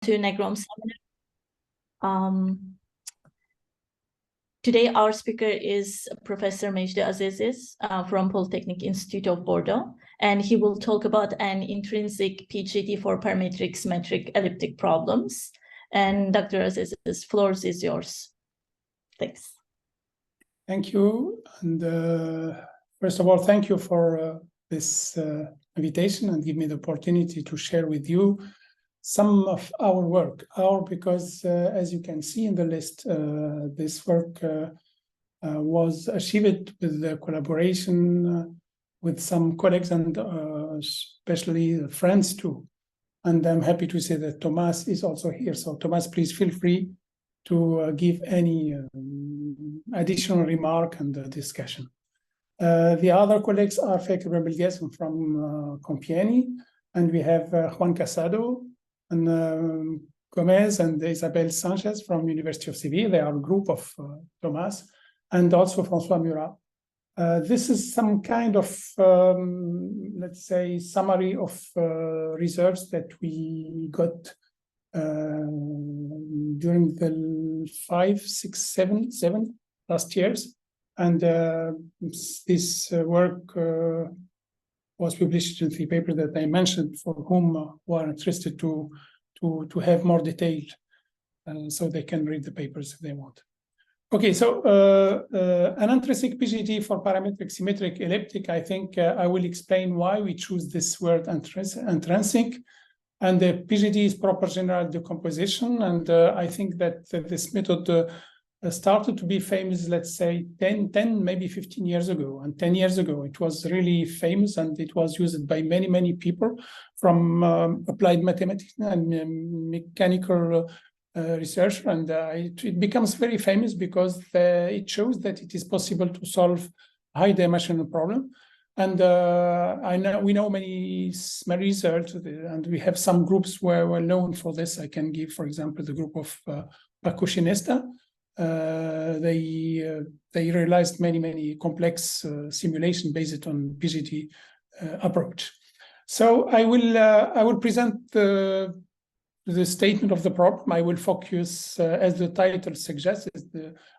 to Negrom seminar. Today our speaker is Professor Mejdi Azaiez from Polytechnic Institute of Bordeaux, and he will talk about an intrinsic PGD for parametric, symmetric, elliptic problems. And Dr. Azaiez, the floor is yours. Thanks. Thank you. And first of all, thank you for this invitation and give me the opportunity to share with you some of our work. Because as you can see in the list, this work was achieved with the collaboration with some colleagues and especially friends too. And I'm happy to say that Thomas is also here. So Thomas, please feel free to give any additional remark and discussion. The other colleagues are Faker Belgues from Compiègne, and we have Juan Casado and Gomez and Isabel Sanchez from University of Seville. They are a group of Thomas, and also François Murat. This is some kind of, let's say, summary of research that we got during the 5, 6, 7 last years. And this work was published in the paper that I mentioned, for whom who are interested to have more detail, so they can read the papers if they want. Okay, so an intrinsic PGD for parametric, symmetric, elliptic. I think I will explain why we choose this word intrinsic. And the PGD is proper general decomposition. And I think that this method started to be famous, let's say 10, maybe 15 years ago. And 10 years ago, it was really famous, and it was used by many, many people from applied mathematics and mechanical research. And it becomes very famous because it shows that it is possible to solve high-dimensional problem. And we know many research, and we have some groups where we're known for this. I can give, for example, the group of Paco-Shinesta. They realized many complex simulation based on PGD approach. So I will present the statement of the problem. I will focus, as the title suggests,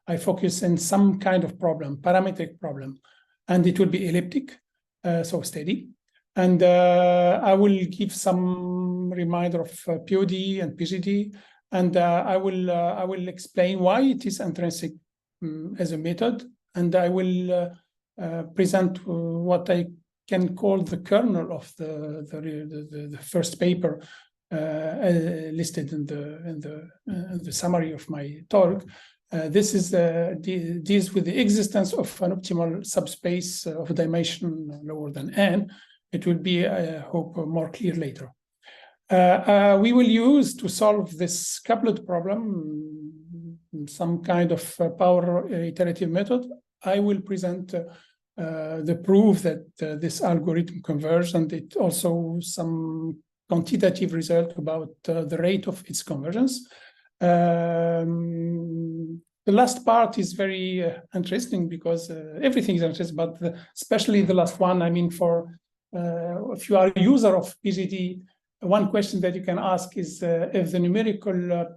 I focus on some kind of problem, parametric problem, and it will be elliptic, so steady. And I will give some reminder of POD and PGD, and I will explain why it is intrinsic as a method, and I will present what I can call the kernel of the first paper listed in the summary of my talk. This is deals with the existence of an optimal subspace of a dimension lower than n. It will be, I hope, more clear later. We will use to solve this couplet problem some kind of power iterative method. I will present the proof that this algorithm converges, and it also some quantitative result about the rate of its convergence. The last part is very interesting because everything is interesting, but especially the last one. I mean, if you are a user of PGD, one question that you can ask is if the numerical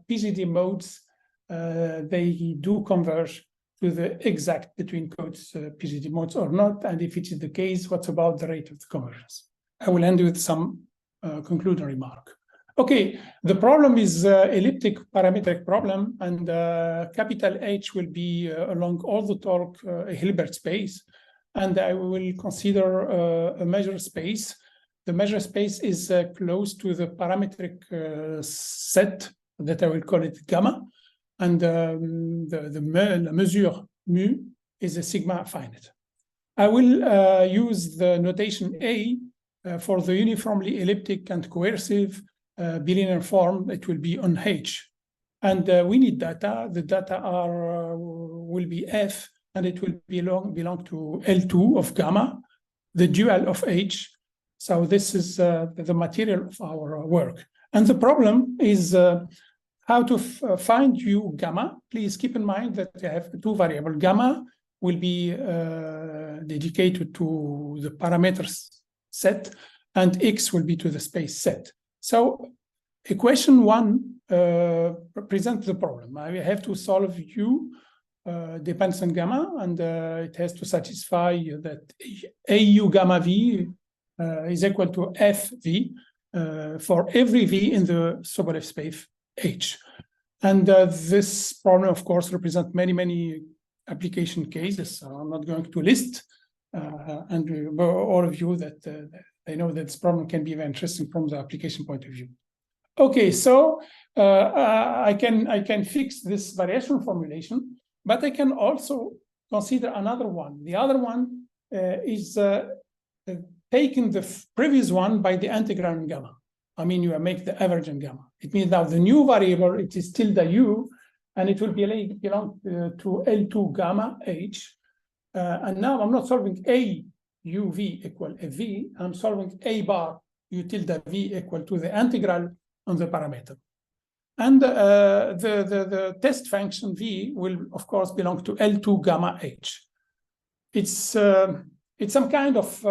PGD modes, they do converge to the exact between codes PGD modes or not, and if it is the case, what's about the rate of the convergence? I will end with some concluding remark. Okay, the problem is elliptic parametric problem, and capital H will be along all the talk a Hilbert space, and I will consider a measure space. The measure space is close to the parametric set that I will call it gamma, and the mesure mu is a sigma finite. I will use the notation A for the uniformly elliptic and coercive bilinear form. It will be on H, and we need data. The data will be F, and it will belong to L2 of gamma, the dual of H. So this is the material of our work. And the problem is how to find U gamma. Please keep in mind that you have two variables. Gamma will be dedicated to the parameters set, and X will be to the space set. So equation 1 presents the problem. I have to solve U depends on gamma, and it has to satisfy that AU gamma V is equal to FV for every V in the Sobolev space H. And this problem, of course, represents many, many application cases. So I'm not going to list, and all of you that I know that this problem can be very interesting from the application point of view. Okay, so I can fix this variation formulation, but I can also consider another one. The other one is taking the previous one by the integral in gamma. I mean, you make the average in gamma. It means now the new variable, it is still the U, and it will belong to L2 gamma H. And now I'm not solving A U V equal a V. I'm solving A bar U tilde V equal to the integral on the parameter. And the test function V will, of course, belong to L2 gamma H. It's some kind of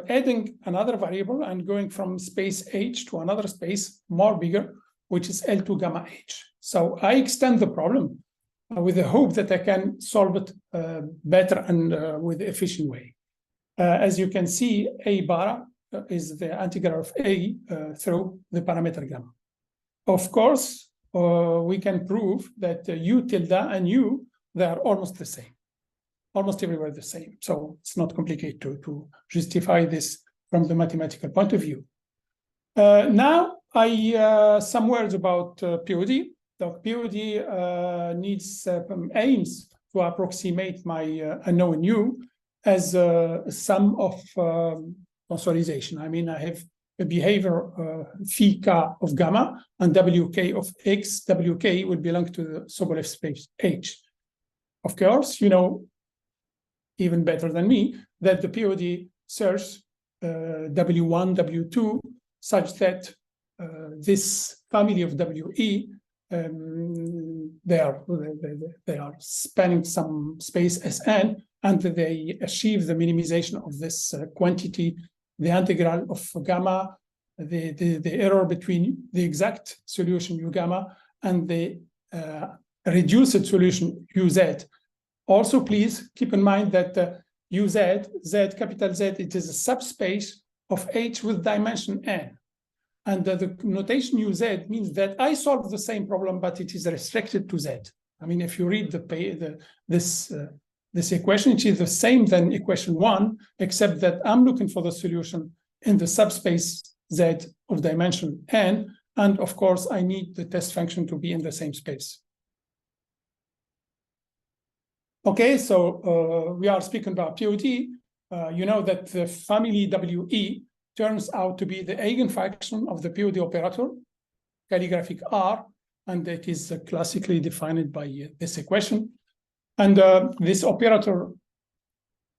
adding another variable and going from space H to another space more bigger, which is L2 gamma H. So I extend the problem with the hope that I can solve it better and with an efficient way. As you can see, A bar is the integral of A through the parameter gamma. Of course, we can prove that U tilde and U, they are almost the same, almost everywhere the same. So it's not complicated to justify this from the mathematical point of view. Now, some words about POD. The POD needs aims to approximate my unknown U as a sum of consolidation. I mean, I have a behavior phi k of gamma and wk of x. Wk will belong to the Sobolev space H. Of course, you know even better than me that the POD serves W1, W2, such that this family of WE they are spanning some space Sn, and they achieve the minimization of this quantity, the integral of gamma, the error between the exact solution U gamma and the reduced solution UZ. Also, please keep in mind that UZ, Z, capital Z, it is a subspace of H with dimension n. And the notation UZ means that I solve the same problem, but it is restricted to Z. I mean, if you read this equation, it is the same than equation 1, except that I'm looking for the solution in the subspace Z of dimension n. And of course, I need the test function to be in the same space. Okay, so we are speaking about POD. You know that the family WE turns out to be the eigenfunction of the POD operator, calligraphic R, and it is classically defined by this equation. And this operator,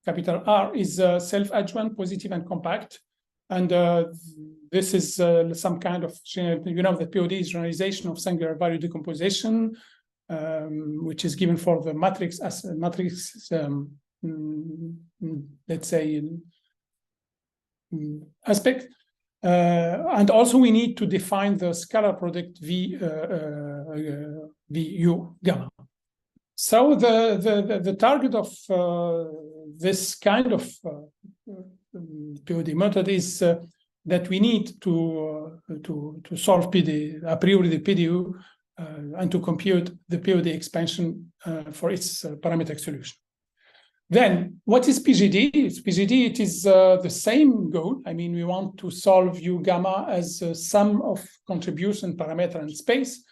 capital R, is self-adjoint, positive, and compact. And this is some kind of, you know, the POD is generalization of singular value decomposition, which is given for the matrix as a matrix, let's say, aspect. And also we need to define the scalar product VU gamma. So the target of this kind of POD method is that we need to solve PD, a priori the PDU, and to compute the POD expansion for its parametric solution. Then, what is PGD? PGD, it is the same goal. I mean, we want to solve U gamma as a sum of contribution parameter and space.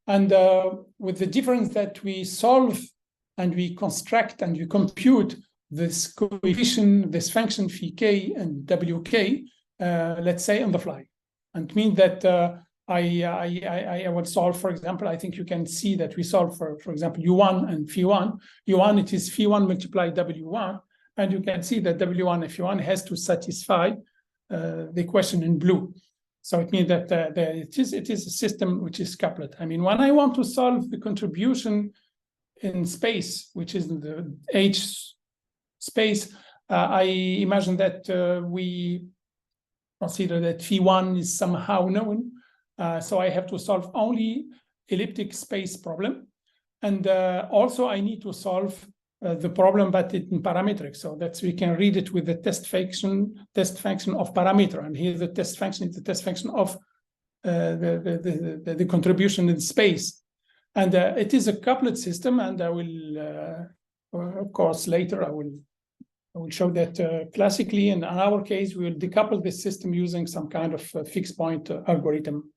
And with the difference that we solve and we construct and we compute this coefficient, this function phi k and wk, let's say on the fly. And mean that I would solve, for example, I think you can see that we solve for example, U1 and phi1. U1, it is phi1 multiplied W1. And you can see that W1 and phi1 has to satisfy the equation in blue. So it means that it is a system which is couplet. I mean, when I want to solve the contribution in space, which is in the H space, I imagine that we consider that phi1 is somehow known. So I have to solve only elliptic space problem. And also I need to solve the problem, but in parametric, so that we can read it with the test function of parameter. And here the test function is the test function of the contribution in space. And it is a couplet system, and I will, of course, later I will show that classically. In our case, we will decouple this system using some kind of fixed point algorithm.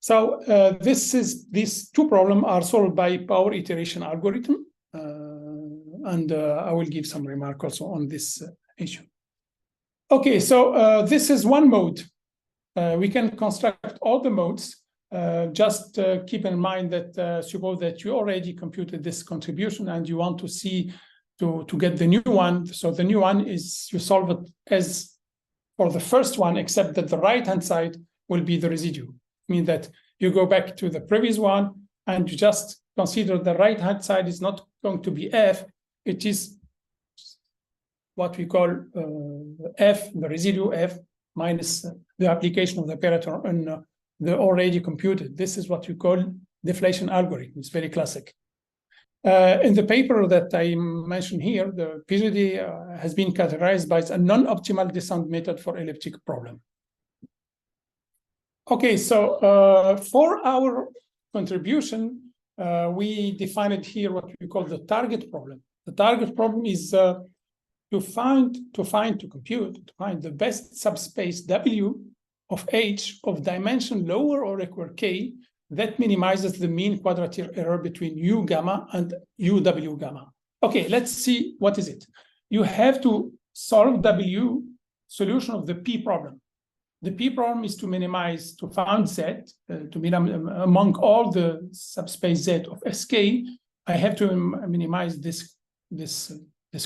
So these two problems are solved by power iteration algorithm. And I will give some remark also on this issue. Okay, so this is one mode. We can construct all the modes. Just keep in mind that suppose that you already computed this contribution and you want to see to get the new one. So the new one is you solve it as for the first one, except that the right-hand side will be the residue. Mean that you go back to the previous one and you just consider the right-hand side is not going to be f, it is what we call f, the residue f, minus the application of the operator on the already computed. This is what we call deflation algorithm. It's very classic. In the paper that I mentioned here, the PGD has been categorized by a non-optimal descent method for elliptic problem. Okay, so for our contribution, we defined here what we call the target problem. The target problem is to find the best subspace W of H of dimension lower or equal K that minimizes the mean quadrature error between U gamma and UW gamma. Okay, let's see what is it. You have to solve W solution of the P problem. The P problem is to minimize, to find Z, to minimize among all the subspace Z of Sk. I have to minimize this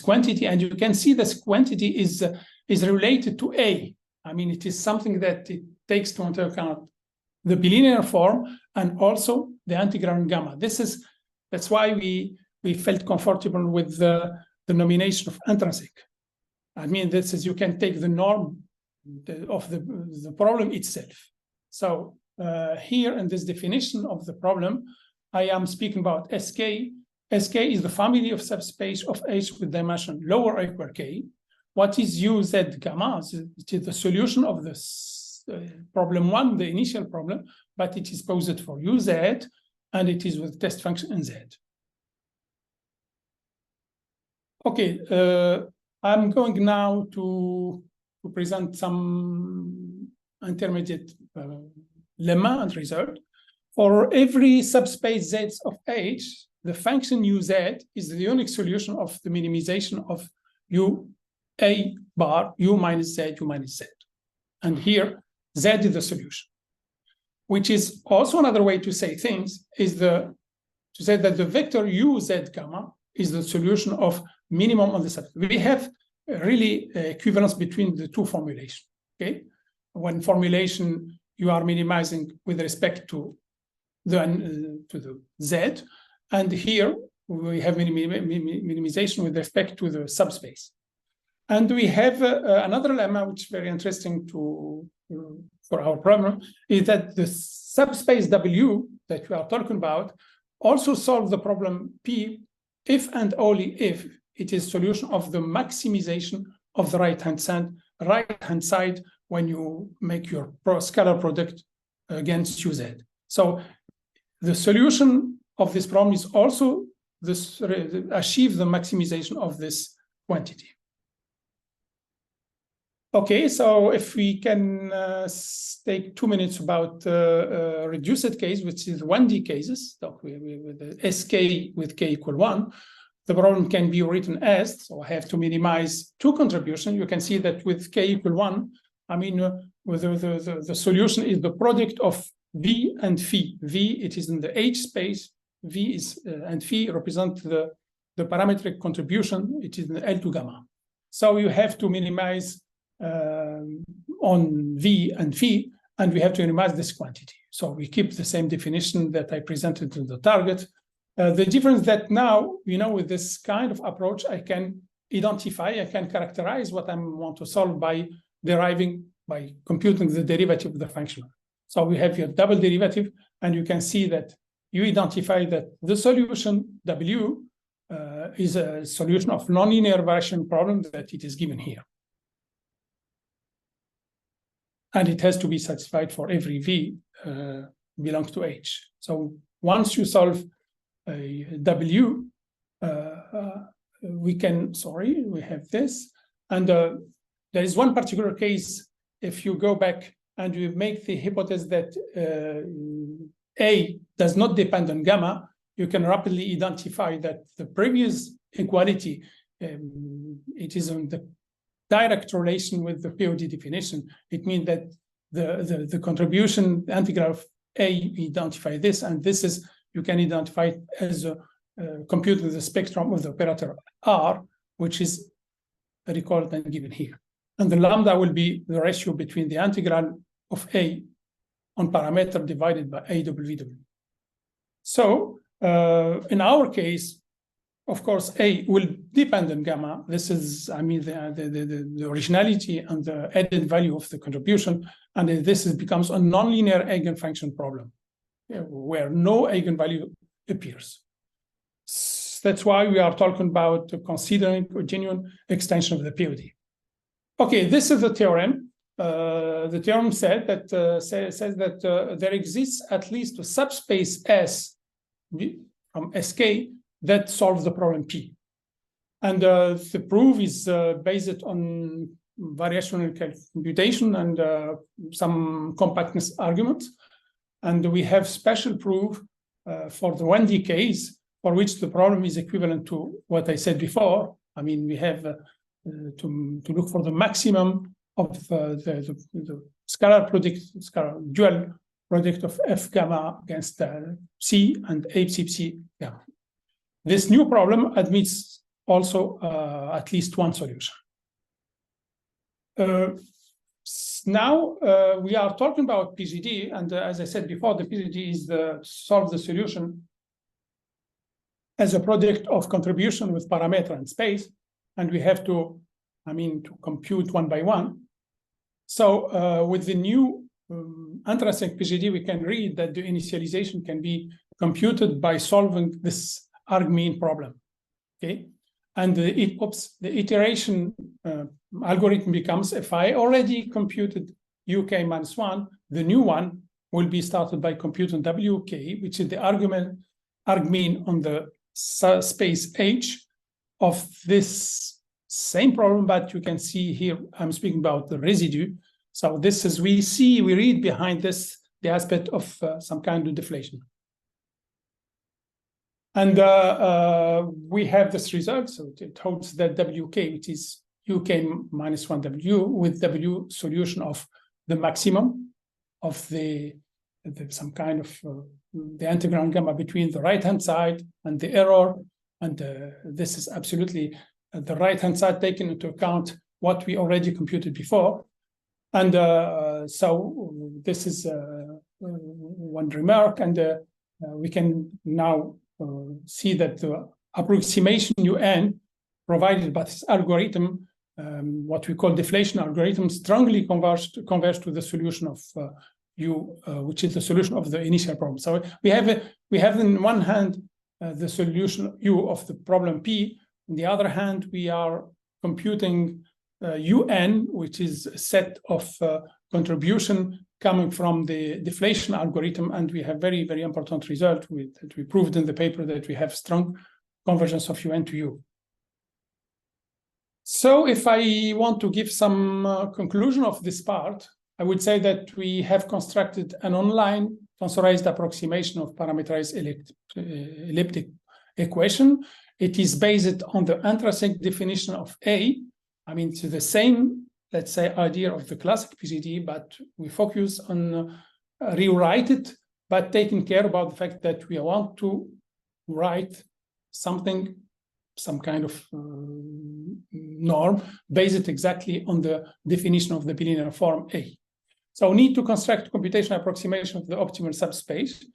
quantity, and you can see this quantity is related to A. I mean, it is something that it takes into account the bilinear form and also the antigrand gamma. That's why we felt comfortable with the denomination of intrinsic. I mean, this is you can take the norm of the problem itself. So here in this definition of the problem, I am speaking about Sk. Sk is the family of subspace of H with dimension lower or equal K. What is UZ gamma? It is the solution of this problem one, the initial problem, but it is posed for UZ, and it is with test function in Z. Okay, I'm going now to present some intermediate lemma and result. For every subspace Z of H, the function UZ is the unique solution of the minimization of U A bar, U minus Z, U minus Z. And here, Z is the solution, which is also another way to say things, is to say that the vector UZ gamma is the solution of minimum on the subspace. We have really equivalence between the two formulations, okay? One formulation, you are minimizing with respect to the Z, and here we have minimization with respect to the subspace. And we have another lemma, which is very interesting for our problem, is that the subspace W that we are talking about also solves the problem P if and only if it is solution of the maximization of the right-hand side when you make your scalar product against UZ. So the solution of this problem is also achieve the maximization of this quantity. Okay, so if we can take 2 minutes about reduced case, which is 1D cases, so with the Sk with K equal 1, the problem can be written as, so I have to minimize two contributions. You can see that with K equal 1, I mean, with the solution is the product of V and Phi. V, it is in the H space, V is, and Phi represent the parametric contribution, it is in the L2 gamma. So you have to minimize on V and Phi, and we have to minimize this quantity. So we keep the same definition that I presented to the target. The difference that now, with this kind of approach, I can identify, I can characterize what I want to solve by deriving by computing the derivative of the function. So we have your double derivative, and you can see that you identify that the solution W is a solution of nonlinear variation problem that it is given here. And it has to be satisfied for every V belongs to H. So once you solve a W, we have this. And there is one particular case, if you go back and you make the hypothesis that A does not depend on gamma, you can rapidly identify that the previous equality, it is on the direct relation with the POD definition. It means that the contribution, the integral of A, identify this, and this is, you can identify it as computing the spectrum of the operator R, which is recorded and given here. And the lambda will be the ratio between the integral of A on parameter divided by AWW. So in our case, of course, A will depend on gamma. This is, I mean, the originality and the added value of the contribution. And this becomes a nonlinear eigenfunction problem where no eigenvalue appears. That's why we are talking about considering a genuine extension of the POD. Okay, this is the theorem. The theorem said that says that there exists at least a subspace S from Sk that solves the problem P. And the proof is based on variational computation and some compactness arguments. And we have special proof for the 1D case for which the problem is equivalent to what I said before. I mean, we have to look for the maximum of the scalar product, scalar dual product of F gamma against C and A psi psi gamma. This new problem admits also at least one solution. Now we are talking about PGD, and as I said before, the PGD is solve the solution as a product of contribution with parameter and space, and we have to, to compute one by one. So with the new intrinsic PGD, we can read that the initialization can be computed by solving this argmean problem, okay? And the iteration algorithm becomes, if I already computed UK minus 1, the new one will be started by computing WK, which is the argmean on the space H of this same problem, but you can see here, I'm speaking about the residue. So this is, we read behind this the aspect of some kind of deflation. And we have this result. So it holds that WK, which is UK minus 1W with W solution of the maximum of the some kind of the integral gamma between the right-hand side and the error. And this is absolutely the right-hand side taken into account what we already computed before. And so this is one remark. And we can now see that the approximation UN provided by this algorithm, what we call deflation algorithm, strongly converge to the solution of U, which is the solution of the initial problem. So we have in one hand the solution U of the problem P. On the other hand, we are computing UN, which is a set of contribution coming from the deflation algorithm, and we have very, very important result that we proved in the paper that we have strong convergence of UN to U. So if I want to give some conclusion of this part, I would say that we have constructed an online tensorized approximation of parameterized elliptic equation. It is based on the intrinsic definition of A. It's the same, let's say, idea of the classic PGD, but we focus on rewrite it, but taking care about the fact that we want to write something, some kind of norm based exactly on the definition of the bilinear form A. So we need to construct computational approximation of the optimal subspace.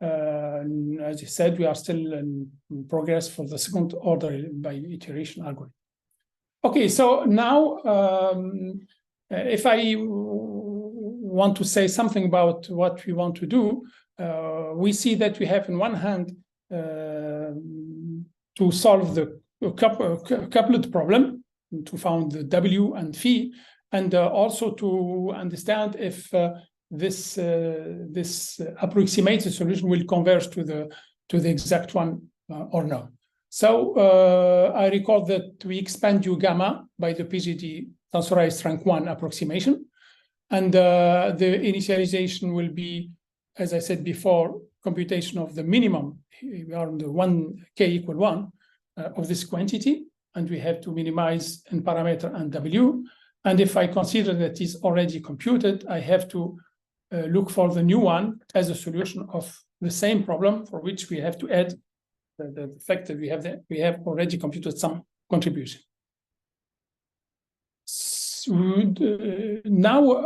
As you said, we are still in progress for the second order by iteration algorithm. Okay, so now if I want to say something about what we want to do, we see that we have, on one hand, to solve the couplet problem, to find the W and phi, and also to understand if this approximated solution will converge to the exact one or no. So I recall that we expand U gamma by the PGD tensorized rank 1 approximation, and the initialization will be, as I said before, computation of the minimum. We are on the 1k equal 1 of this quantity, and we have to minimize in parameter and W. And if I consider that is already computed, I have to look for the new one as a solution of the same problem, for which we have to add the fact that we have already computed some contribution. So, now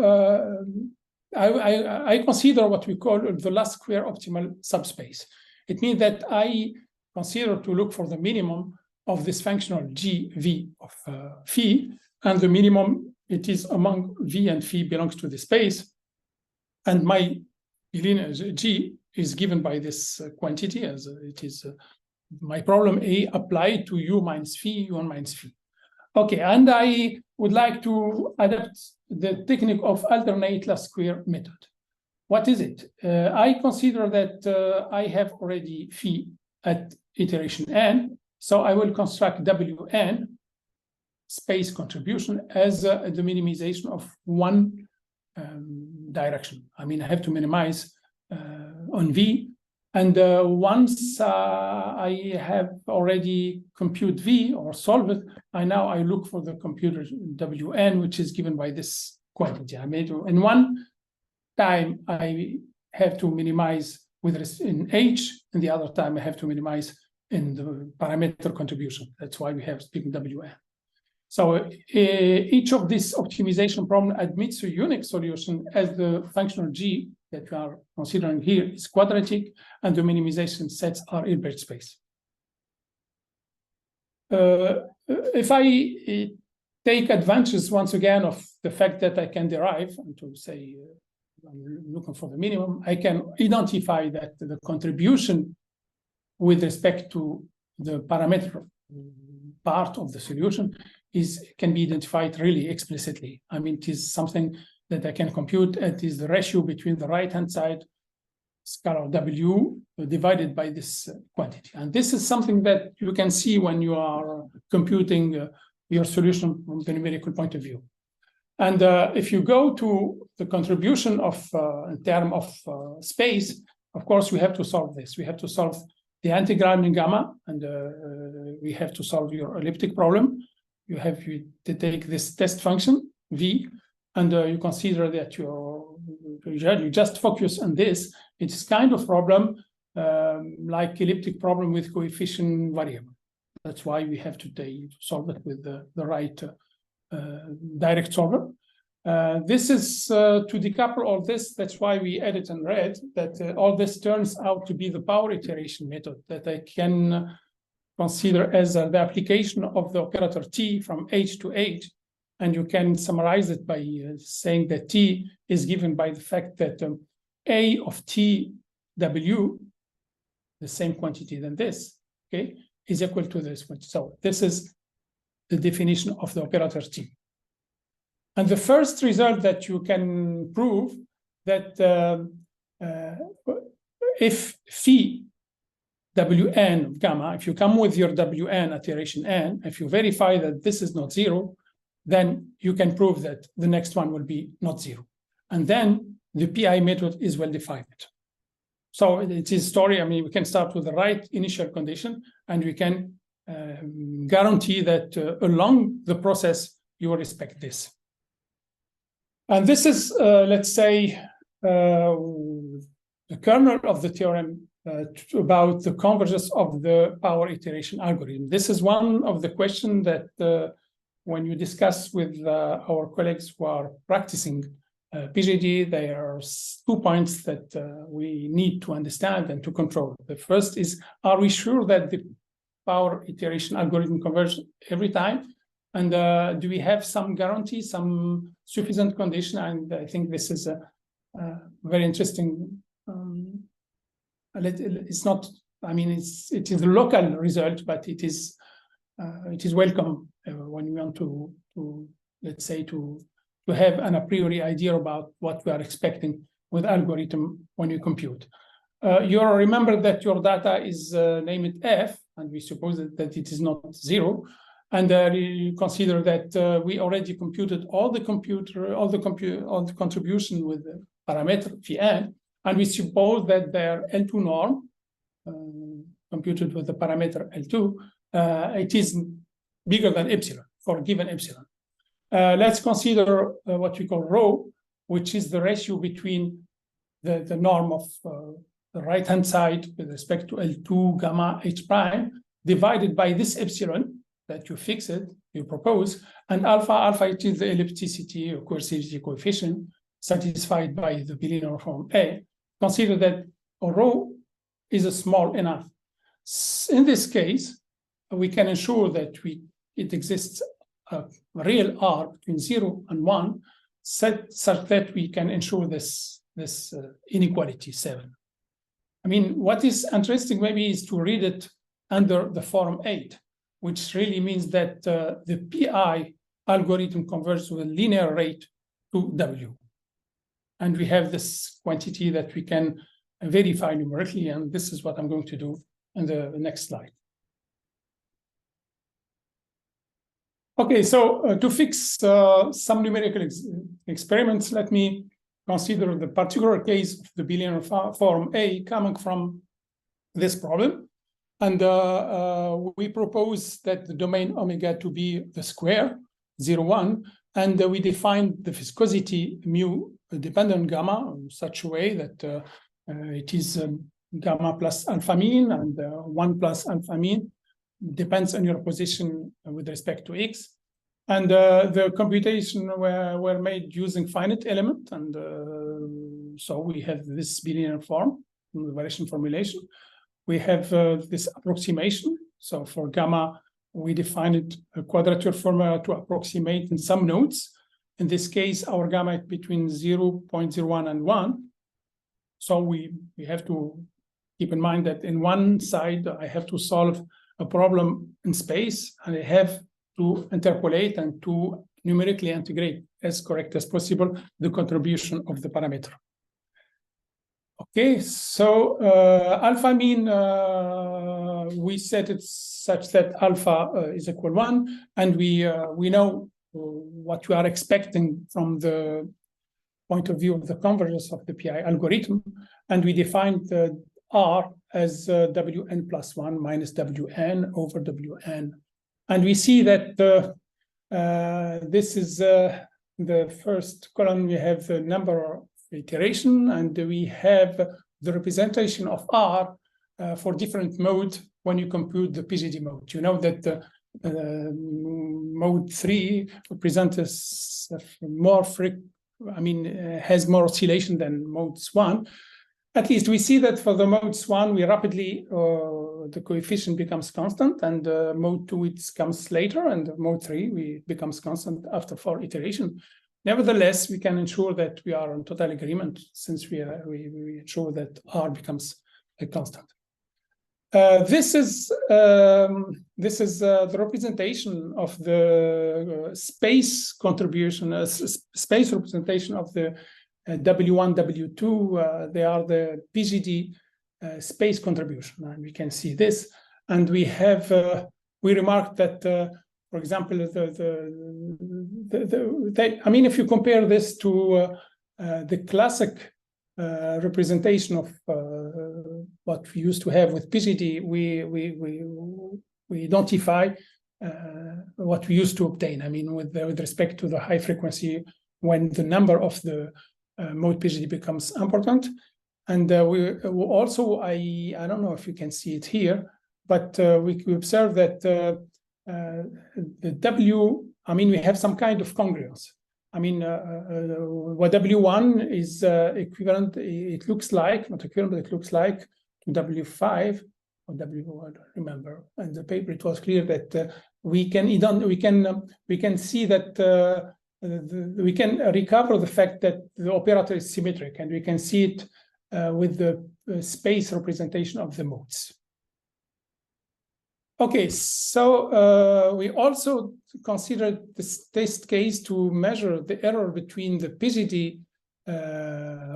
I consider what we call the last square optimal subspace. It means that I consider to look for the minimum of this functional g v of phi, and the minimum it is among v and phi belongs to the space, and my linear g is given by this quantity, as it is my problem A applied to u minus phi, u1 minus phi. Okay, and I would like to adapt the technique of alternate last square method. What is it? I consider that I have already phi at iteration n, so I will construct wn space contribution as the minimization of one direction. I mean, I have to minimize on v, and once I have already compute v or solve it, I look for the computer wn, which is given by this quantity. I made in one time I have to minimize in h, and the other time I have to minimize in the parameter contribution. That's why we have speaking wn. So each of this optimization problem admits a unique solution, as the functional g that we are considering here is quadratic, and the minimization sets are Hilbert space. If I take advantage once again of the fact that I can derive, and to say I'm looking for the minimum, I can identify that the contribution with respect to the parameter part of the solution can be identified really explicitly. I mean, it is something that I can compute. It is the ratio between the right-hand side scalar W divided by this quantity. And this is something that you can see when you are computing your solution from the numerical point of view. And if you go to the contribution of in terms of space, of course, we have to solve this. We have to solve the antigram in gamma, and we have to solve your elliptic problem. You have to take this test function, v, and you consider that you just focus on this. It's kind of problem like elliptic problem with coefficient variable. That's why we have to solve it with the right direct solver. This is to decouple all this. That's why we added and read that all this turns out to be the power iteration method that I can consider as the application of the operator t from h to h. And you can summarize it by saying that t is given by the fact that a of t w, the same quantity than this, okay, is equal to this one. So this is the definition of the operator t. And the first result that you can prove that if phi wn gamma, if you come with your wn at iteration n, if you verify that this is not zero, then you can prove that the next one will be not zero. And then the PI method is well defined. So it is story. I mean, we can start with the right initial condition, and we can guarantee that along the process, you will respect this. And this is, let's say, the kernel of the theorem about the convergence of the power iteration algorithm. This is one of the questions that when you discuss with our colleagues who are practicing PGD, there are 2 points that we need to understand and to control. The first is, are we sure that the power iteration algorithm converges every time? And do we have some guarantee, some sufficient condition? And I think this is a very interesting. It's not. I mean, it is a local result, but it is welcome when we want to let's say to have an a priori idea about what we are expecting with algorithm when you compute. You remember that your data is named F, and we suppose that it is not 0. And you consider that we already computed all the contribution with the parameter Vn, and we suppose that their L2 norm computed with the parameter L2, it is bigger than epsilon for a given epsilon. Let's consider what we call rho, which is the ratio between the norm of the right-hand side with respect to L2 gamma H prime divided by this epsilon that you fix it, you propose, and alpha, it is the ellipticity or coercivity coefficient satisfied by the bilinear form A. Consider that rho is small enough. In this case, we can ensure that it exists a real R between 0 and 1 such that we can ensure this inequality 7. I mean, what is interesting maybe is to read it under the form 8, which really means that the PI algorithm converges with a linear rate to W. And we have this quantity that we can verify numerically, and this is what I'm going to do in the next slide. Okay, so to fix some numerical experiments, let me consider the particular case of the bilinear form A coming from this problem. And we propose that the domain omega to be the square, 0, 1, and we define the viscosity mu dependent on gamma in such a way that it is gamma plus alpha mean, and 1 plus alpha mean depends on your position with respect to x. And the computation were made using finite element, and so we have this bilinear form, the variation formulation. We have this approximation. So for gamma, we defined a quadrature formula to approximate in some nodes. In this case, our gamma is between 0.01 and 1. So we have to keep in mind that in one side, I have to solve a problem in space, and I have to interpolate and to numerically integrate as correct as possible the contribution of the parameter. Okay, so alpha mean, we set it such that alpha is equal 1, and we know what we are expecting from the point of view of the convergence of the PI algorithm, and we defined the R as Wn plus 1 minus Wn over Wn. And we see that this is the first column. We have the number of iteration, and we have the representation of R for different modes when you compute the PGD mode. You know that mode 3 represents more has more oscillation than modes 1. At least we see that for the modes 1, we rapidly, the coefficient becomes constant, and mode 2, it comes later, and mode 3, it becomes constant after 4 iterations. Nevertheless, we can ensure that we are in total agreement since we ensure that R becomes a constant. This is the representation of the space contribution, space representation of the W1, W2. They are the PGD space contribution, and we can see this. And we have we remarked that, for example, if you compare this to the classic representation of what we used to have with PGD, we identify what we used to obtain. I mean, with respect to the high frequency, when the number of the mode PGD becomes important. And we also, I don't know if you can see it here, but we observe that the W, we have some kind of congruence. What W1 is equivalent, it looks like, not equivalent, it looks like to W5 or W, I don't remember. In the paper, it was clear that we can see that we can recover the fact that the operator is symmetric, and we can see it with the space representation of the modes. Okay, so we also considered this test case to measure the error between the PGD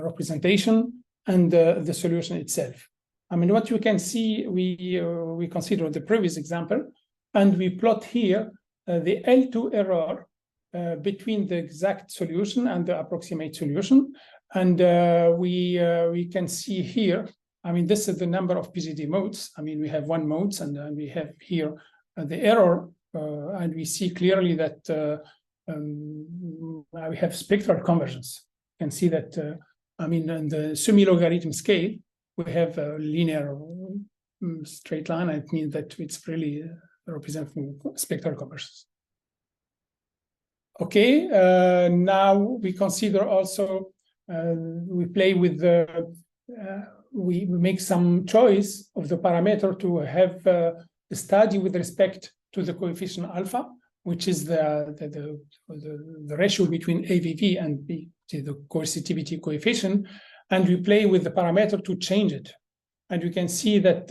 representation and the solution itself. I mean, what you can see, we consider the previous example, and we plot here the L2 error between the exact solution and the approximate solution. And we can see here, I mean, this is the number of PGD modes. I mean, we have one modes, and we have here the error, and we see clearly that we have spectral convergence. You can see that, I mean, in the semi-logarithm scale, we have a linear straight line. It means that it's really representing spectral convergence. Okay, now we consider also, we play with the, we make some choice of the parameter to have a study with respect to the coefficient alpha, which is the ratio between AVV and B, the coercitivity coefficient, and we play with the parameter to change it. And you can see that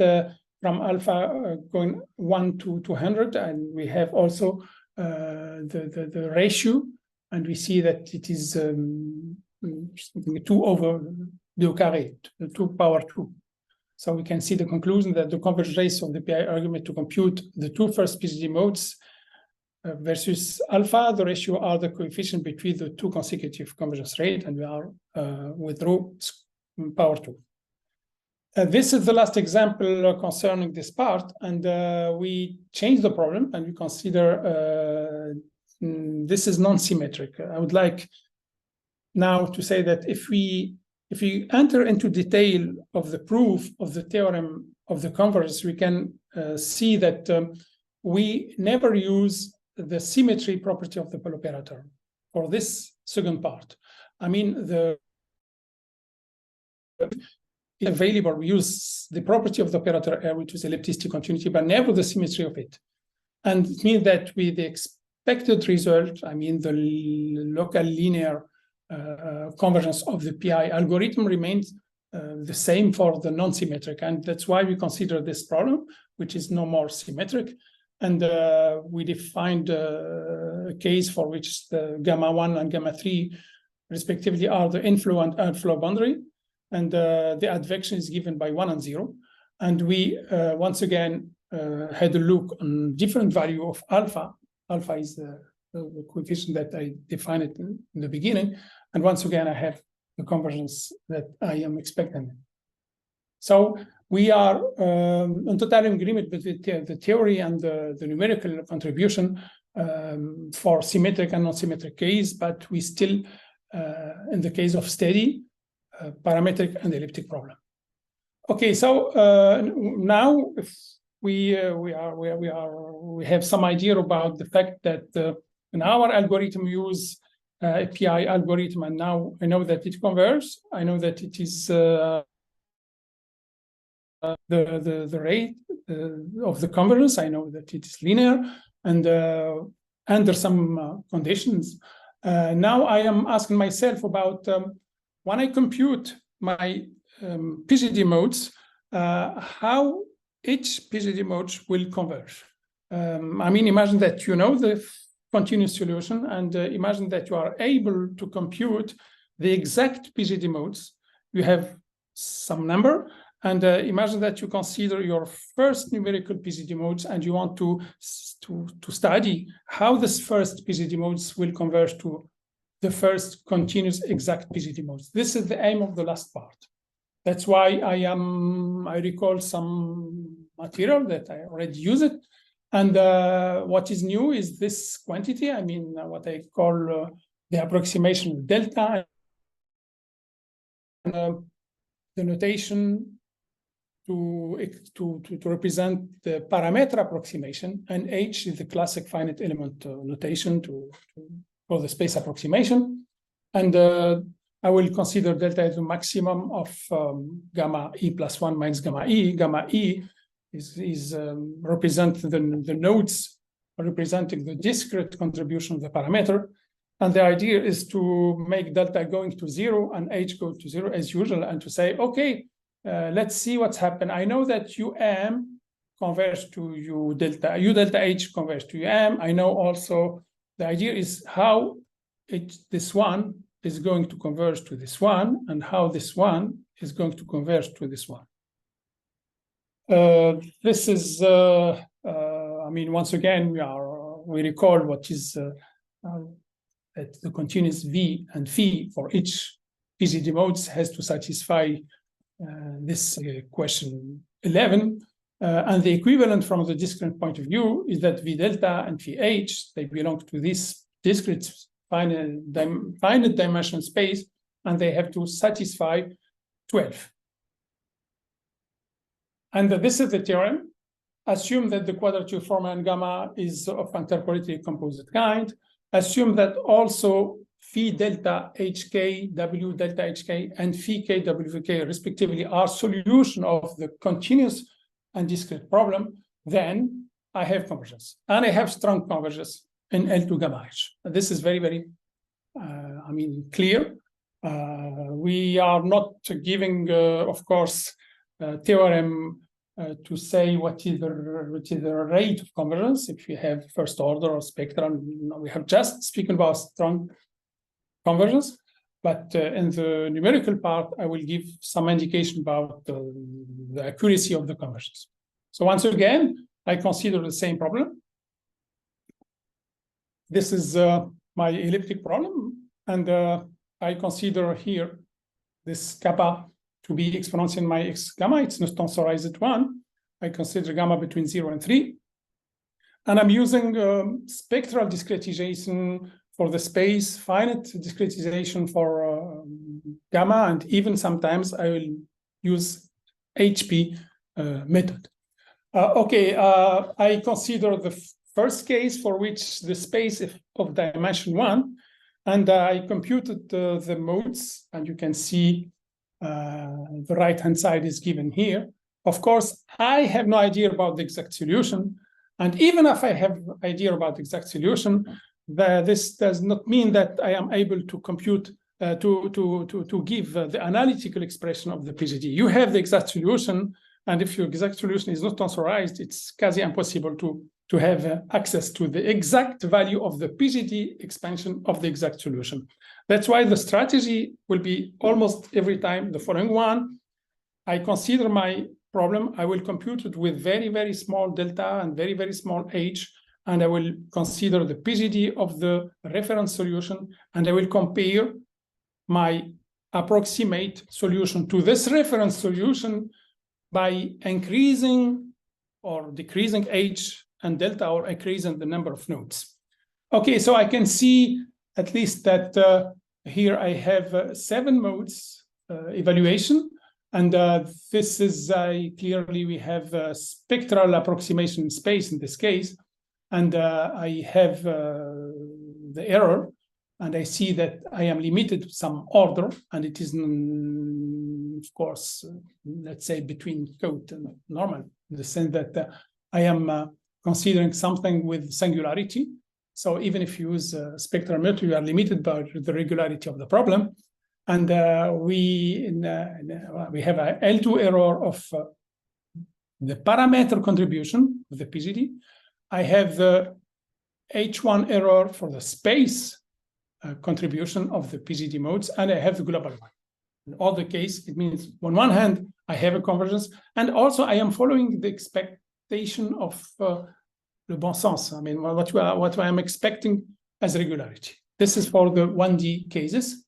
from alpha going 1 to 200, and we have also the ratio, and we see that it is 2 over the carré, 2 power 2. So we can see the conclusion that the convergence rates of the PI argument to compute the two first PGD modes versus alpha, the ratio are the coefficient between the two consecutive convergence rate, and we are with rho power 2. This is the last example concerning this part, and we change the problem, and we consider this is non-symmetric. I would like now to say that if we enter into detail of the proof of the theorem of the convergence, we can see that we never use the symmetry property of the pole operator for this second part. I mean, the available, we use the property of the operator R, which is elliptic continuity, but never the symmetry of it. And it means that with the expected result, I mean, the local linear convergence of the PI algorithm remains the same for the non-symmetric. And that's why we consider this problem, which is no more symmetric. And we defined a case for which the gamma 1 and gamma 3, respectively, are the inflow and outflow boundary. And the advection is given by 1 and 0. And we, once again, had a look on different value of alpha. Alpha is the coefficient that I defined it in the beginning. And once again, I have the convergence that I am expecting. So we are in total agreement with the theory and the numerical contribution for symmetric and non-symmetric case, but we still, in the case of steady, parametric and elliptic problem. Okay, so now if we have some idea about the fact that in our algorithm use API algorithm, and now I know that it converges. I know that it is the rate of the convergence. I know that it is linear, and under some conditions. Now I am asking myself about when I compute my PGD modes, how each PGD mode will converge. I mean, imagine that you know the continuous solution, and imagine that you are able to compute the exact PGD modes. You have some number, and imagine that you consider your first numerical PGD modes, and you want to study how this first PGD modes will converge to the first continuous exact PGD modes. This is the aim of the last part. That's why I recall some material that I already use it. And what is new is this quantity. I mean, what I call the approximation delta, and the notation to represent the parameter approximation, and H is the classic finite element notation for the space approximation. And I will consider delta as the maximum of gamma E plus 1 minus gamma E. Gamma E is represent the nodes representing the discrete contribution of the parameter. And the idea is to make delta going to 0 and h go to 0 as usual, and to say, okay, let's see what's happened. I know that um converges to u delta h converges to um. I know also the idea is how this one is going to converge to this one, and how this one is going to converge to this one. This is, I mean, once again, we recall what is that the continuous v and phi for each PGD modes has to satisfy this question 11. And the equivalent from the discrete point of view is that v delta and phi h, they belong to this discrete finite dimensional space, and they have to satisfy 12. And this is the theorem. Assume that the quadrature formula in gamma is of interpolated composite kind. Assume that also phi delta hk, w delta hk, and phi k, w k, respectively, are solution of the continuous and discrete problem. Then I have convergence, and I have strong convergence in L2 gamma h. This is very, very, I mean, clear. We are not giving, of course, theorem to say what is the rate of convergence if you have first order or spectrum. We have just speaking about strong convergence, but in the numerical part, I will give some indication about the accuracy of the convergence. So once again, I consider the same problem. This is my elliptic problem, and I consider here this kappa to be exponential in my x gamma. It's not tensorized at 1. I consider gamma between 0 and 3. And I'm using spectral discretization for the space, finite discretization for gamma, and even sometimes I will use HP method. I consider the first case for which the space of dimension 1, and I computed the modes, and you can see the right-hand side is given here. Of course, I have no idea about the exact solution. And even if I have idea about the exact solution, this does not mean that I am able to compute, to give the analytical expression of the PGD. You have the exact solution, and if your exact solution is not tensorized, it's quasi impossible to have access to the exact value of the PGD expansion of the exact solution. That's why the strategy will be almost every time the following one. I consider my problem, I will compute it with very, very small delta and very, very small h, and I will consider the PGD of the reference solution, and I will compare my approximate solution to this reference solution by increasing or decreasing h and delta, or increasing the number of nodes. Okay, so I can see at least that here I have 7 modes evaluation, and this is clearly we have a spectral approximation space in this case, and I have the error, and I see that I am limited to some order, and it is, of course, let's say between code and normal, in the sense that I am considering something with singularity. So even if you use spectral method, you are limited by the regularity of the problem. And we have a L2 error of the parameter contribution of the PGD. I have the H1 error for the space contribution of the PGD modes, and I have the global one. In all the case, it means on one hand, I have a convergence, and also I am following the expectation of le bon sens. I mean, what I am expecting as regularity. This is for the 1D cases.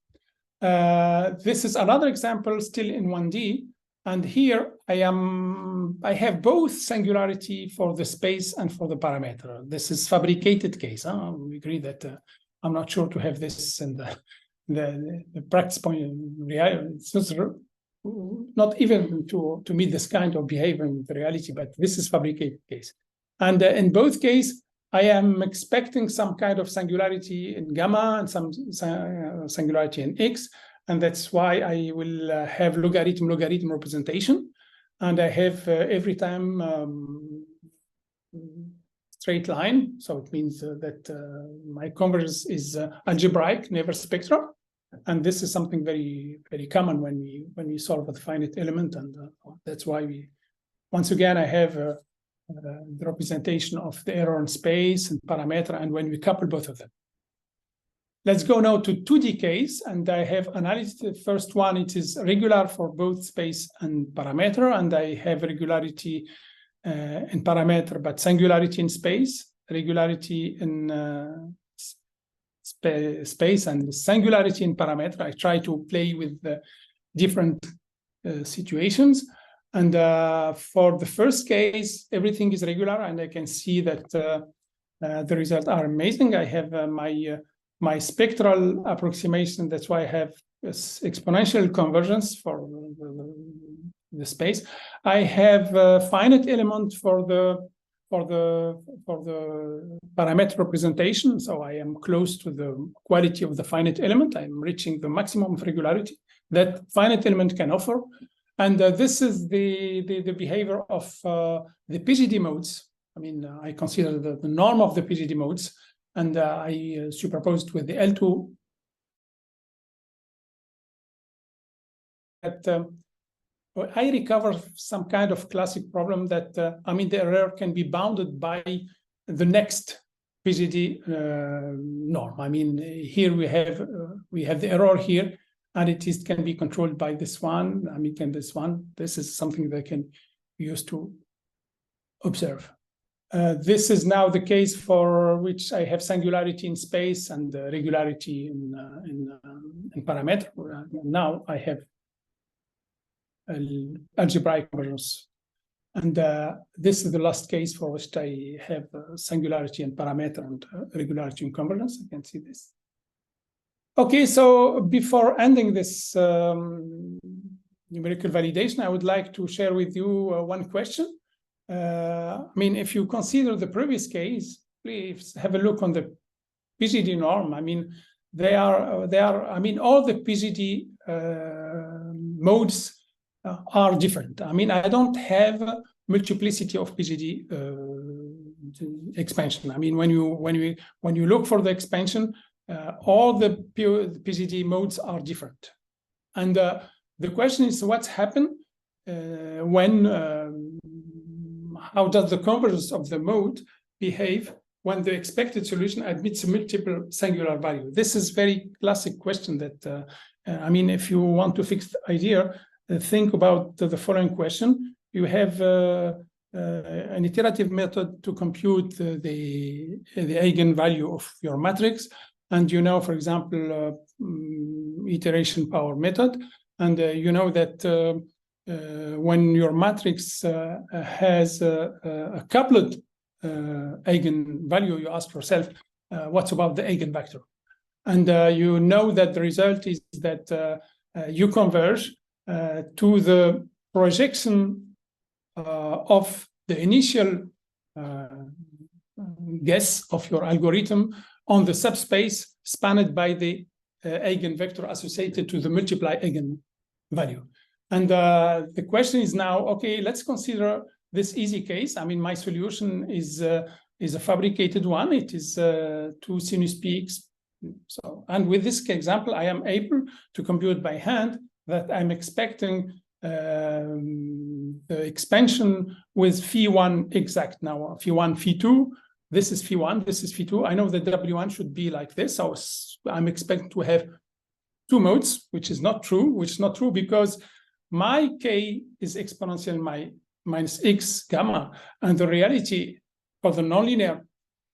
This is another example still in 1D, and here I have both singularity for the space and for the parameter. This is fabricated case. We agree that I'm not sure to have this in the practice point. It's not even to meet this kind of behavior in the reality, but this is fabricated case. And in both cases, I am expecting some kind of singularity in gamma and some singularity in x, and that's why I will have logarithm representation, and I have every time straight line. So it means that my convergence is algebraic, never spectral. And this is something very, very common when we solve a finite element. And that's why once again, I have the representation of the error in space and parameter, and when we couple both of them. Let's go now to 2D case, and I have analyzed the first one. It is regular for both space and parameter, and I have regularity in parameter, but singularity in space, regularity in space, and singularity in parameter. I try to play with the different situations. And for the first case, everything is regular, and I can see that the results are amazing. I have my spectral approximation. That's why I have exponential convergence for the space. I have a finite element for the parameter representation. So I am close to the quality of the finite element. I'm reaching the maximum of regularity that finite element can offer. And this is the behavior of the PGD modes. I mean, I consider the norm of the PGD modes, and I superposed with the L2. That I recover some kind of classic problem that, I mean, the error can be bounded by the next PGD norm. I mean, here we have the error here, and it can be controlled by this one. I mean, this one. This is something that can use to observe. This is now the case for which I have singularity in space and regularity in parameter. Now I have algebraic convergence. And this is the last case for which I have singularity in parameter and regularity in convergence. You can see this. Okay, so before ending this numerical validation, I would like to share with you one question. I mean, if you consider the previous case, please have a look on the PGD norm. I mean, they are. I mean, all the PGD modes are different. I mean, I don't have multiplicity of PGD expansion. I mean, when you look for the expansion, all the PGD modes are different. And the question is, what's happened when? How does the convergence of the mode behave when the expected solution admits a multiple singular value? This is very classic question that, I mean, if you want to fix the idea, think about the following question. You have an iterative method to compute the eigenvalue of your matrix. And you know, for example, iteration power method. And you know that when your matrix has a coupled eigenvalue, you ask yourself, what's about the eigenvector? And you know that the result is that you converge to the projection of the initial guess of your algorithm on the subspace spanned by the eigenvector associated to the multiply eigenvalue. And the question is now, okay, let's consider this easy case. I mean, my solution is a fabricated one. It is 2 sinus peaks. So, and with this example, I am able to compute by hand that I'm expecting the expansion with phi1 exact. Now, phi1, phi2, this is phi1, this is phi2. I know that W1 should be like this. So I'm expecting to have 2 modes, which is not true, because my k is exponential minus x gamma. And the reality for the nonlinear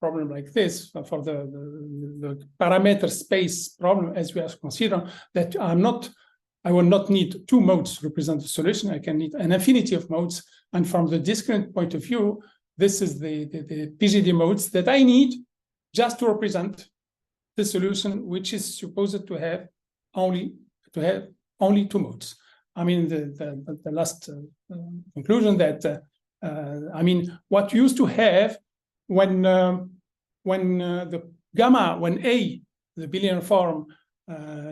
problem like this, for the parameter space problem, as we are considering, that I will not need 2 modes to represent the solution. I can need an infinity of modes. And from the discrete point of view, this is the PGD modes that I need just to represent the solution, which is supposed to have only 2 modes. I mean, the last conclusion that I mean, what used to have when the gamma, when A, the bilinear form,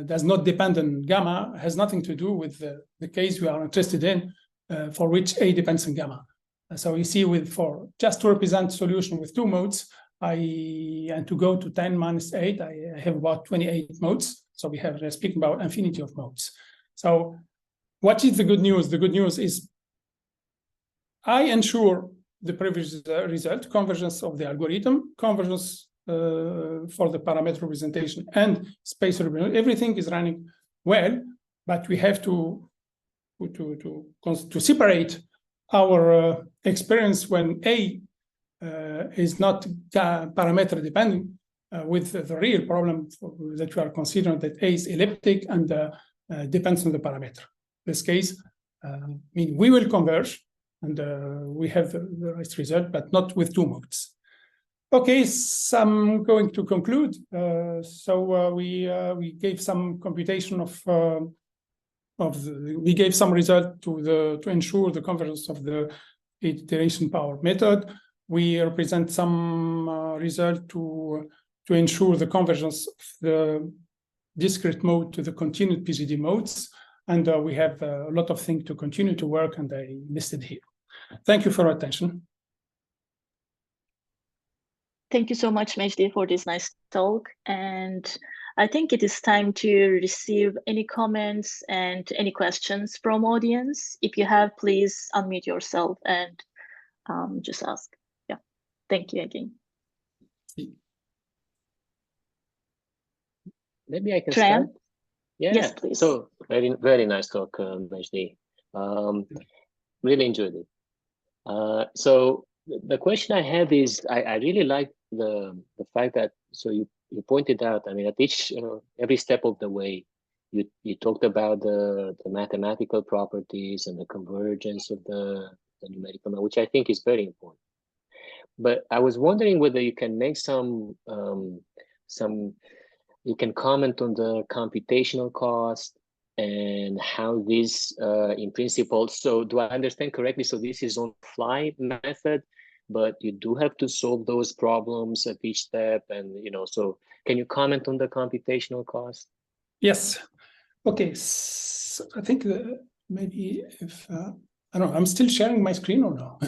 does not depend on gamma, has nothing to do with the case we are interested in, for which A depends on gamma. So you see, for just to represent solution with 2 modes, and to go to 10 minus 8, I have about 28 modes. So we're speaking about infinity of modes. So what is the good news? The good news is I ensure the previous result, convergence of the algorithm, convergence for the parameter representation and space representation. Everything is running well, but we have to separate our experience when A is not parameter dependent with the real problem that we are considering, that A is elliptic and depends on the parameter. In this case, we will converge and we have the right result, but not with 2 modes. Okay, so I'm going to conclude. We gave some computation we gave some result to ensure the convergence of the iteration power method. We represent some result to ensure the convergence of the discrete mode to the continued PGD modes. And we have a lot of things to continue to work, and I listed here. Thank you for your attention. Thank you so much, Mejdi, for this nice talk. And I think it is time to receive any comments and any questions from audience. If you have, please unmute yourself and just ask. Yeah, thank you again. Maybe I can Tran? start. Yeah. Yes, please. So very nice talk, Mejdi. Really enjoyed it. So the question I have is, I really like the fact that, so you pointed out, I mean, at every step of the way, you talked about the mathematical properties and the convergence of the numerical, which I think is very important. But I was wondering whether you can make you can comment on the computational cost and how this, in principle, so do I understand correctly? So this is on-fly method, but you do have to solve those problems at each step, and so can you comment on the computational cost? Yes. Okay. So I think maybe if I don't know, I'm still sharing my screen or no?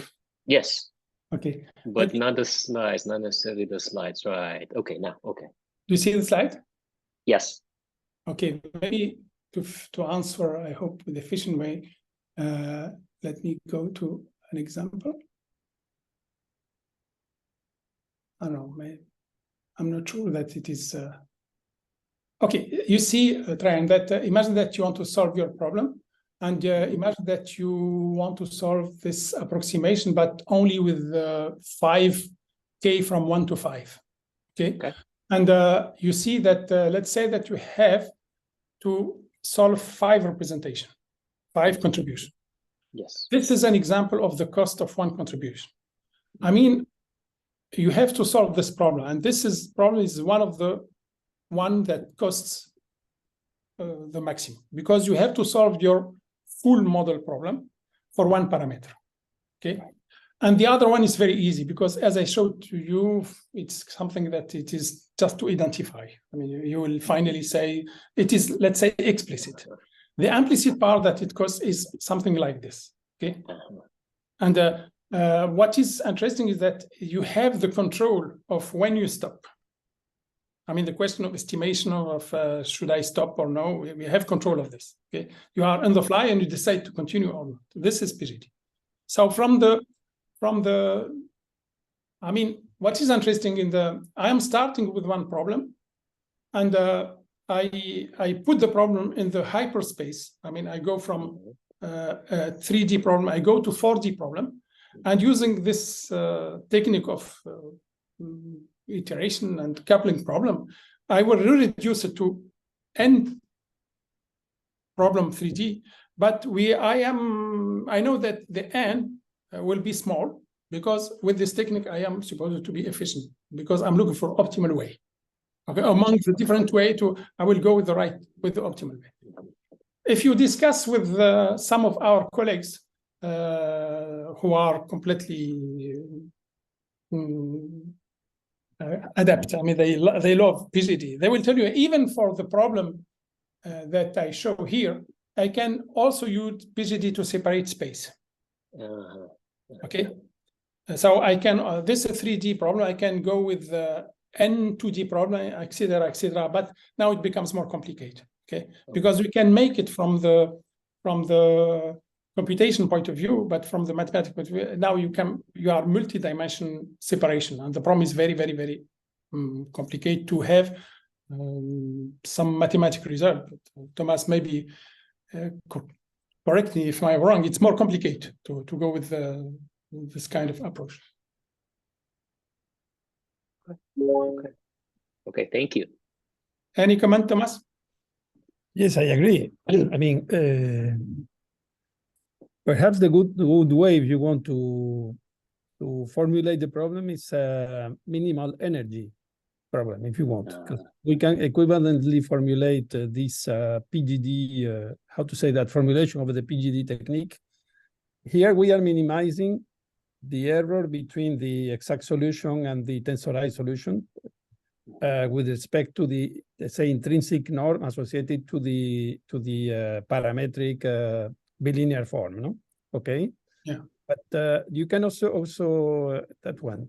Yes. Okay. But not the slides, not necessarily the slides, right? Okay. Now, okay. Do you see the slide? Yes. Okay. Maybe to answer, I hope, with efficient way, let me go to an example. I don't know, I'm not sure that it is. Okay, you see, Tryon, that imagine that you want to solve your problem, and imagine that you want to solve this approximation, but only with 5K from 1 to 5. Okay. And you see that, let's say that you have to solve 5 representation, 5 contribution. Yes. This is an example of the cost of 1 contribution. I mean, you have to solve this problem, and this problem is one that costs the maximum, because you have to solve your full model problem for 1 parameter. Okay. And the other one is very easy, because as I showed to you, it's something that it is just to identify. I mean, you will finally say it is, let's say, explicit. The implicit part that it costs is something like this. Okay. And what is interesting is that you have the control of when you stop. I mean, the question of estimation of should I stop or no, we have control of this. Okay. You are on the fly and you decide to continue or not. This is PGD. So I mean, what is interesting I am starting with 1 problem, and I put the problem in the hyperspace. I mean, I go from a 3D problem, I go to 4D problem, and using this technique of iteration and coupling problem, I will reduce it to n problem 3D. But I know that the n will be small, because with this technique I am supposed to be efficient, because I'm looking for optimal way. Okay, among the different way I will go with the optimal way. If you discuss with some of our colleagues who are completely adept, I mean, they love PGD, they will tell you, even for the problem that I show here, I can also use PGD to separate space. Okay. So I can, this is a 3D problem. I can go with the n 2D problem, etc., etc. But now it becomes more complicated. Okay, because we can make it from the computation point of view, but from the mathematical point of view, now you are multi-dimension separation, and the problem is very, very, very complicated to have some mathematical result. Thomas, maybe correct me if I'm wrong. It's more complicated to go with this kind of approach. Okay, thank you. Any comment, Thomas? Yes, I agree. I mean, perhaps the good way, if you want to formulate the problem, is a minimal energy problem, if you want. Because we can equivalently formulate this PGD, how to say that, formulation of the PGD technique. Here we are minimizing the error between the exact solution and the tensorized solution with respect to the, let's say, intrinsic norm associated to the parametric bilinear form, no? Okay. Yeah. But you can also that one.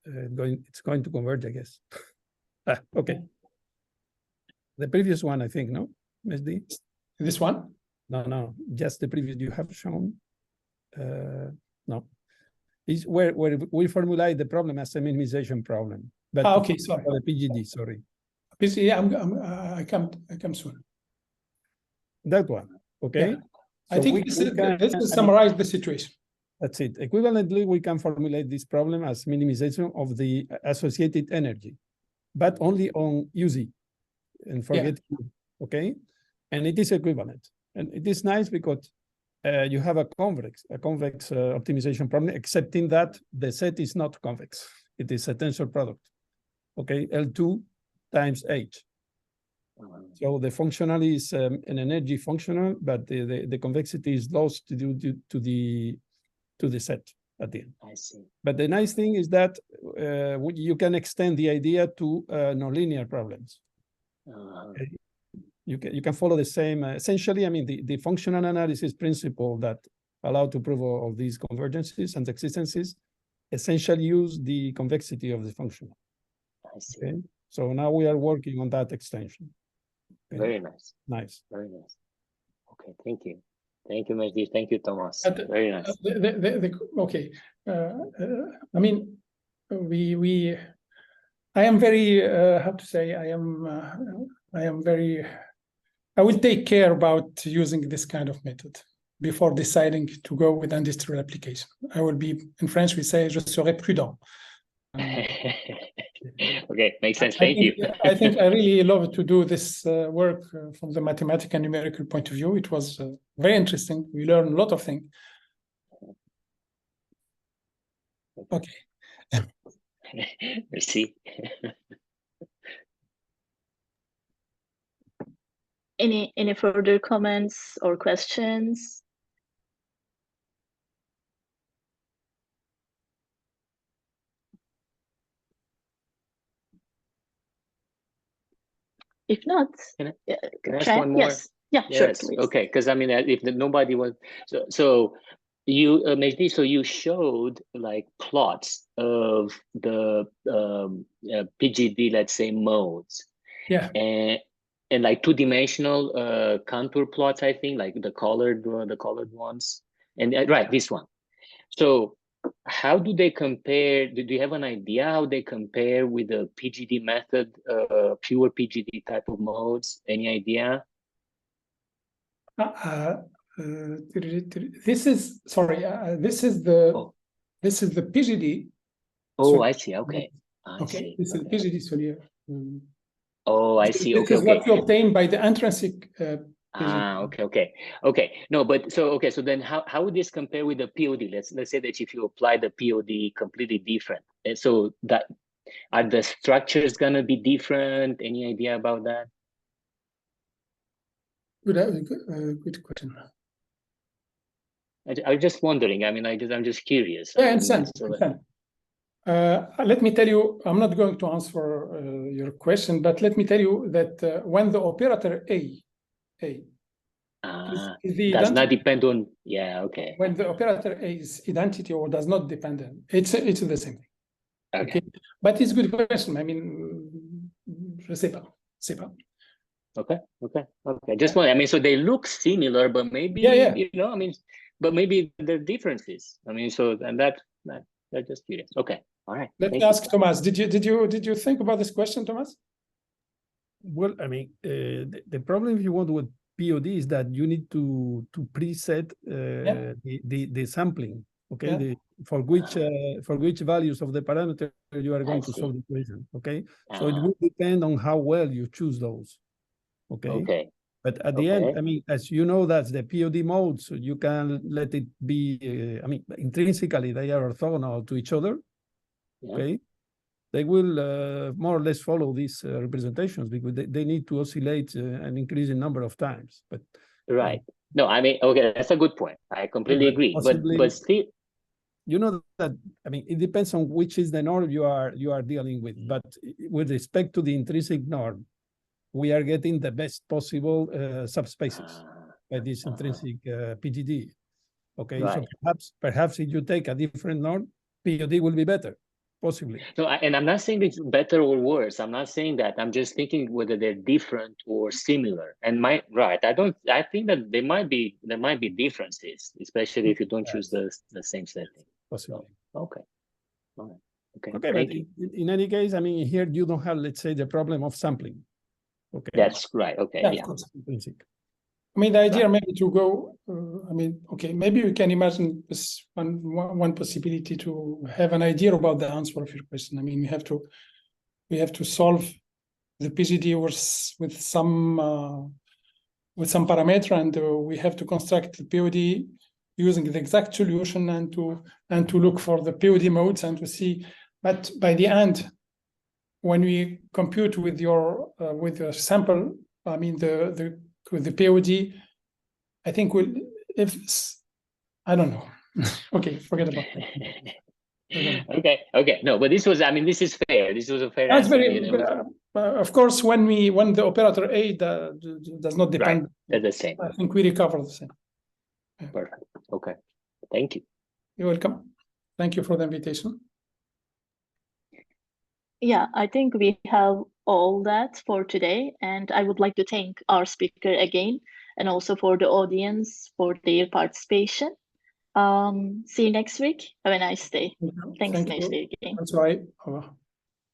It's going to converge, I guess. Okay. The previous one, I think, no, Mejdi? This one? No, just the previous you have shown. No, is where we formulate the problem as a minimization problem. But okay, sorry. The PGD, sorry. PGD, I come soon. That one, okay. Yeah. I think this will summarize the situation. That's it. Equivalently, we can formulate this problem as minimization of the associated energy, but only on UZ, and forget, okay. And it is equivalent. And it is nice because you have a convex optimization problem, excepting that the set is not convex. It is a tensor product, okay, L2 times H. So the functional is an energy functional, but the convexity is lost due to the set at the end. I see. But the nice thing is that you can extend the idea to nonlinear problems. Okay. You can follow the same, essentially, I mean, the functional analysis principle that allow to prove all these convergences and existences essentially use the convexity of the functional. I see. Okay? So now we are working on that extension. Okay? Very nice. Nice. Very nice. Okay, thank you. Thank you, Mejdi. Thank you, Thomas. Very nice. Okay. I mean, I am very, how to say, I will take care about using this kind of method before deciding to go with industrial application. I will be, in French, we say, je serai prudent. Okay, makes sense. Thank you. I think I really love to do this work from the mathematical and numerical point of view. It was very interesting. We learned a lot of things. Okay. Merci. Any further comments or questions? If not, can I ask one more? Yes. Yeah, yes. Sure, please. Okay, because I mean, if nobody was so you, Mejdi, so you showed like plots of the PGD, let's say, modes. Yeah. And like two-dimensional contour plots, I think, like the colored ones, and right, this one. So how do they compare? Do you have an idea how they compare with the PGD method, pure PGD type of modes? Any idea? This is this is the PGD. Oh, I see. Okay. Okay. This is PGD solution. Oh, I see. Okay. This is what you obtain by the intrinsic. Okay. No, but so then how would this compare with the POD? Let's say that if you apply the POD completely different, and so that are the structures gonna be different? Any idea about that? Good question. I'm just wondering. I mean, I'm just curious. Yeah, understand. Let me tell you, I'm not going to answer your question, but let me tell you that when the operator A Does not depend on, yeah, okay. When the operator is identity or does not depend on, it's the same thing. Okay. But it's a good question. I mean, je sais pas. Okay. Just one. I mean, so they look similar, but maybe you know, I mean, but maybe the differences. I mean, so and that they're just curious. Okay. All right. Let me ask Thomas. Did you think about this question, Thomas? Well, I mean, the problem if you want with POD is that you need to preset the sampling. Okay, for which values of the parameter you are going to solve the equation. Okay, so it will depend on how well you choose those. Okay. But at the end, I mean, as you know, that's the POD mode, so you can let it be. I mean, intrinsically they are orthogonal to each other. Okay, they will more or less follow these representations because they need to oscillate an increasing number of times. But no, I mean, okay, that's a good point. I completely agree. But still, you know that I mean, it depends on which is the norm you are dealing with. But with respect to the intrinsic norm, we are getting the best possible subspaces by this intrinsic PGD. Okay, so perhaps if you take a different norm, POD will be better, possibly. So, and I'm not saying it's better or worse. I'm not saying that. I'm just thinking whether they're different or similar. And I think that there might be differences, especially if you don't choose the same setting. Possibly. So, okay. All right. Okay. But in any case, I mean, here you don't have, let's say, the problem of sampling. Okay. That's right. Okay. Yeah. I mean, the idea maybe to go. I mean, okay, maybe we can imagine this one possibility to have an idea about the answer of your question. I mean, we have to solve the PGD with some parameter, and we have to construct the POD using the exact solution, and to look for the POD modes and to see. But by the end, when we compute with your sample, I mean with the POD, I think I don't know. Okay, forget about that. Okay. No, but this is fair. This was a fair answer. Very, of course, when the operator A does not depend, they're the same. I think we recover the same. Perfect. Okay. Thank you. You're welcome. Thank you for the invitation. Yeah, I think we have all that for today, and I would like to thank our speaker again, and also for the audience for their participation. See you next week. Have a nice day. Thanks, Mejdi, again. That's right.